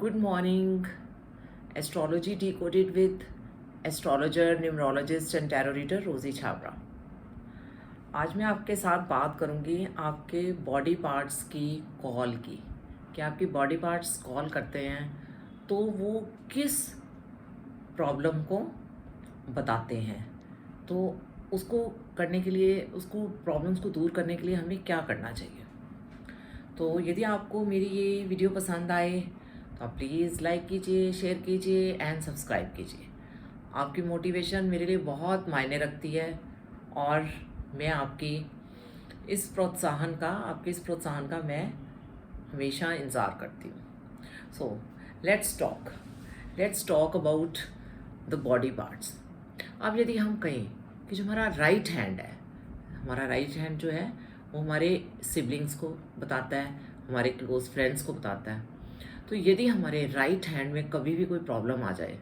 Good morning. Astrology decoded with astrologer, numerologist and tarot reader रोजी छाबड़ा। आज मैं आपके साथ बात करूंगी आपके बॉडी पार्ट्स की कॉल की कि आपकी बॉडी पार्ट्स कॉल करते हैं तो वो किस प्रॉब्लम को बताते हैं। तो उसको करने के लिए, उसको प्रॉब्लम्स को दूर करने के लिए हमें क्या करना चाहिए। तो यदि आपको मेरी ये वीडियो पसंद आए तो आप प्लीज़ लाइक कीजिए, शेयर कीजिए एंड सब्सक्राइब कीजिए। आपकी मोटिवेशन मेरे लिए बहुत मायने रखती है और मैं आपके इस प्रोत्साहन का मैं हमेशा इंतज़ार करती हूँ। So let's talk about the body parts. अब यदि हम कहें कि जो हमारा राइट हैंड जो है वो हमारे सिबलिंग्स को बताता है, हमारे क्लोज फ्रेंड्स को बताता है। तो यदि हमारे राइट हैंड में कभी भी कोई प्रॉब्लम आ जाए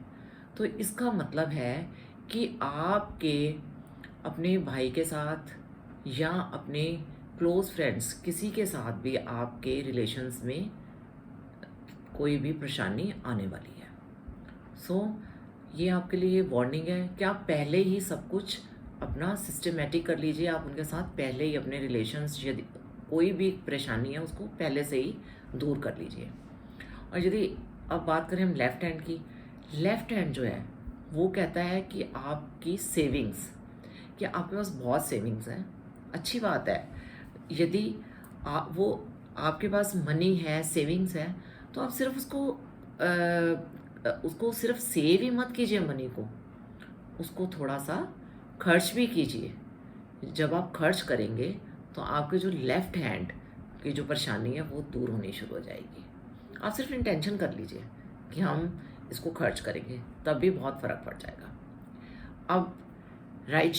तो इसका मतलब है कि आपके अपने भाई के साथ या अपने क्लोज फ्रेंड्स किसी के साथ भी आपके रिलेशंस में कोई भी परेशानी आने वाली है। सो ये आपके लिए वार्निंग है कि आप पहले ही सब कुछ अपना सिस्टमेटिक कर लीजिए। आप उनके साथ पहले ही अपने रिलेशंस, यदि कोई भी परेशानी है उसको पहले से ही दूर कर लीजिए। और यदि अब बात करें हम लेफ़्ट हैंड की, लेफ़्ट हैंड जो है वो कहता है कि आपकी सेविंग्स, कि आपके पास बहुत सेविंग्स हैं, अच्छी बात है। यदि वो आपके पास मनी है, सेविंग्स है, तो आप सिर्फ उसको सिर्फ सेव ही मत कीजिए मनी को, उसको थोड़ा सा खर्च भी कीजिए। जब आप खर्च करेंगे तो आपके जो लेफ़्ट हैंड की जो परेशानी है वो दूर होनी शुरू हो जाएगी। आप सिर्फ इंटेंशन कर लीजिए कि हम इसको खर्च करेंगे, तब भी बहुत फ़र्क पड़ जाएगा। अब राइट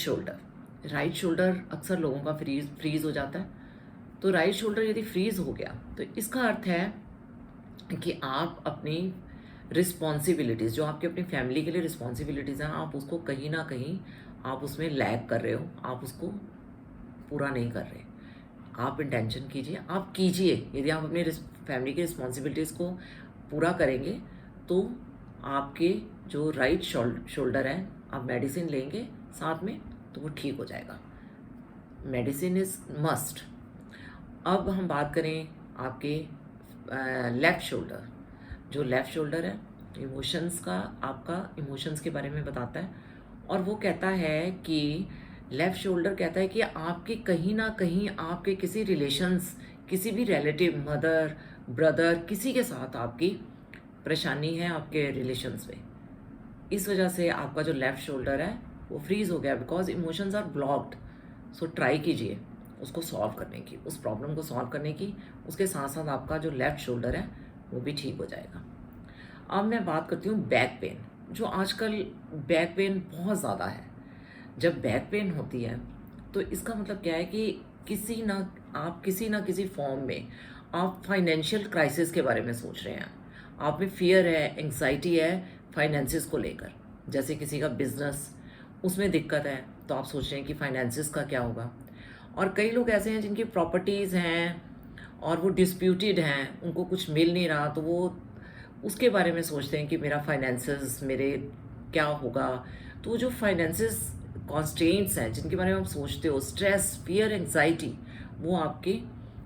शोल्डर अक्सर लोगों का फ्रीज़ हो जाता है। तो राइट शोल्डर यदि फ्रीज़ हो गया तो इसका अर्थ है कि आप अपनी रिस्पॉन्सिबिलिटीज़, जो आपकी अपनी फैमिली के लिए रिस्पॉन्सिबिलिटीज़ हैं, आप उसको कहीं ना कहीं आप उसमें लैग कर रहे हो, आप उसको पूरा नहीं कर रहे। आप इंटेंशन कीजिए, आप कीजिए। यदि आप अपनी फैमिली की रिस्पॉन्सिबिलिटीज़ को पूरा करेंगे तो आपके जो राइट शोल्डर है, आप मेडिसिन लेंगे साथ में तो वो ठीक हो जाएगा। Medicine is must. अब हम बात करें आपके लेफ़्ट शोल्डर। जो लेफ़्ट शोल्डर है इमोशंस का, आपका इमोशंस के बारे में बताता है। और वो कहता है कि लेफ़्ट शोल्डर कहता है कि आपके कहीं ना कहीं आपके किसी रिलेशंस, किसी भी रिलेटिव, मदर, ब्रदर, किसी के साथ आपकी परेशानी है आपके रिलेशंस में। इस वजह से आपका जो लेफ़्ट शोल्डर है वो फ्रीज़ हो गया, because emotions are blocked. So try कीजिए उसको सॉल्व करने की, उस प्रॉब्लम को सॉल्व करने की। उसके साथ साथ आपका जो लेफ़्ट शोल्डर है वो भी ठीक हो जाएगा। अब मैं बात करती हूँ बैक पेन। जो आजकल बैक पेन बहुत ज़्यादा है। जब बैक पेन होती है तो इसका मतलब क्या है कि किसी ना किसी फॉर्म में आप फाइनेंशियल क्राइसिस के बारे में सोच रहे हैं। आप में फियर है, एंग्जाइटी है फाइनेंसिस को लेकर। जैसे किसी का बिजनेस, उसमें दिक्कत है तो आप सोच रहे हैं कि फाइनेंसिस का क्या होगा। और कई लोग ऐसे हैं जिनकी प्रॉपर्टीज़ हैं और वो डिस्प्यूटेड हैं, उनको कुछ मिल नहीं रहा, तो वो उसके बारे में सोचते हैं कि मेरा फाइनेंसेस, मेरे क्या होगा। तो जो फाइनेंसेस कॉन्स्ट्रेंट्स हैं जिनके बारे में आप सोचते हो, स्ट्रेस, फियर, एंग्जाइटी, वो आपके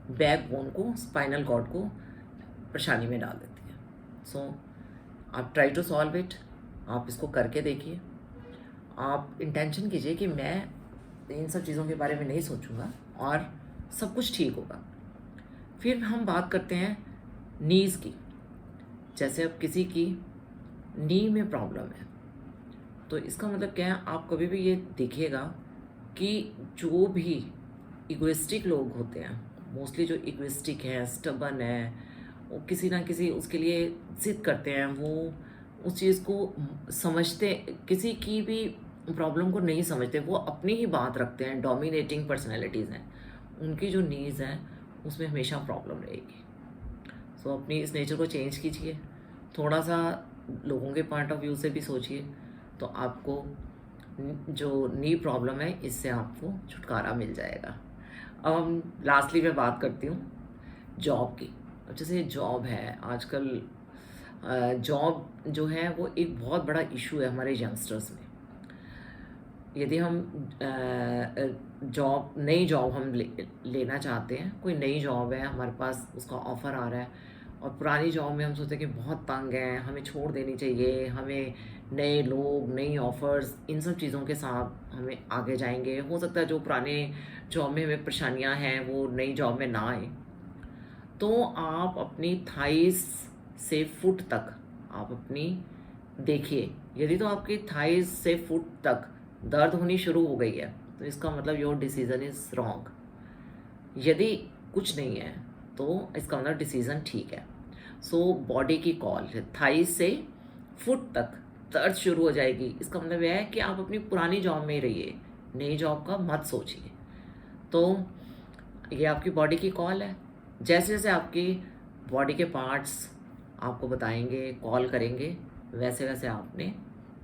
बैकबोन को, स्पाइनल कॉर्ड को परेशानी में डाल देती है। सो आप ट्राई टू सॉल्व इट। आप इसको करके देखिए। आप इंटेंशन कीजिए कि मैं इन सब चीज़ों के बारे में नहीं सोचूंगा और सब कुछ ठीक होगा। फिर हम बात करते हैं नीज़ की। जैसे अब किसी की नी में प्रॉब्लम है तो इसका मतलब क्या है, आप कभी भी ये देखिएगा कि जो भी इगोइस्टिक लोग होते हैं, मोस्टली जो इगोइस्टिक हैं, स्टबन है, वो किसी ना किसी उसके लिए जिद करते हैं। वो उस चीज़ को समझते, किसी की भी प्रॉब्लम को नहीं समझते, वो अपनी ही बात रखते हैं। डोमिनेटिंग पर्सनैलिटीज़ हैं, उनकी जो नीड्स हैं उसमें हमेशा प्रॉब्लम रहेगी। सो अपनी इस नेचर को चेंज कीजिए, थोड़ा सा लोगों के पॉइंट ऑफ व्यू से भी सोचिए, तो आपको जो नी प्रॉब्लम है इससे आपको छुटकारा मिल जाएगा। अब लास्टली मैं बात करती हूँ जॉब की। अब जैसे जॉब है आजकल, जॉब जो है वो एक बहुत बड़ा इशू है हमारे यंगस्टर्स में। यदि हम नई जॉब हम लेना चाहते हैं, कोई नई जॉब है हमारे पास, उसका ऑफ़र आ रहा है, और पुरानी जॉब में हम सोचते हैं कि बहुत तंग हैं, हमें छोड़ देनी चाहिए, हमें नए लोग, नई ऑफ़र्स, इन सब चीज़ों के साथ हमें आगे जाएंगे। हो सकता है जो पुराने जॉब में हमें परेशानियां हैं वो नई जॉब में ना आए। तो आप अपनी थाइस से फुट तक आप अपनी देखिए, यदि तो आपकी थाइस से फुट तक दर्द होनी शुरू हो गई है तो इसका मतलब योर डिसीजन इज रॉन्ग। यदि कुछ नहीं है तो इसका मतलब डिसीजन ठीक है। सो बॉडी की कॉल है, थाइस से फुट तक दर्द शुरू हो जाएगी, इसका मतलब यह है कि आप अपनी पुरानी जॉब में ही रहिए, नई जॉब का मत सोचिए। तो ये आपकी बॉडी की कॉल है। जैसे जैसे आपकी बॉडी के पार्ट्स आपको बताएंगे, कॉल करेंगे, वैसे वैसे आपने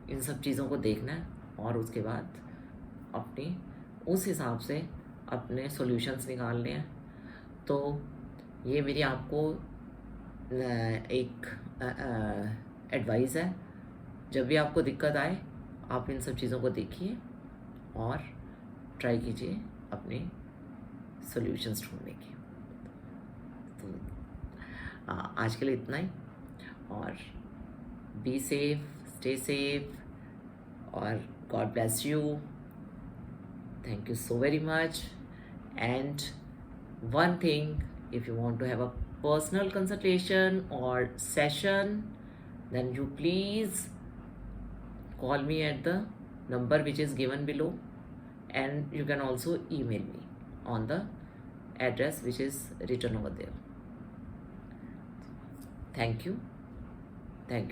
इन सब चीज़ों को देखना है और उसके बाद अपनी उस हिसाब से अपने सॉल्यूशंस निकालने हैं। तो ये मेरी आपको एक एडवाइस है, जब भी आपको दिक्कत आए आप इन सब चीज़ों को देखिए और ट्राई कीजिए अपने सॉल्यूशंस ढूंढने की। तो आज के लिए इतना ही, और बी सेफ, स्टे सेफ, और God bless you. Thank you so very much. And one thing, if you want to have a personal consultation or session, then you please call me at the number which is given below, and you can also email me on the address which is written over there. Thank you. Thank you.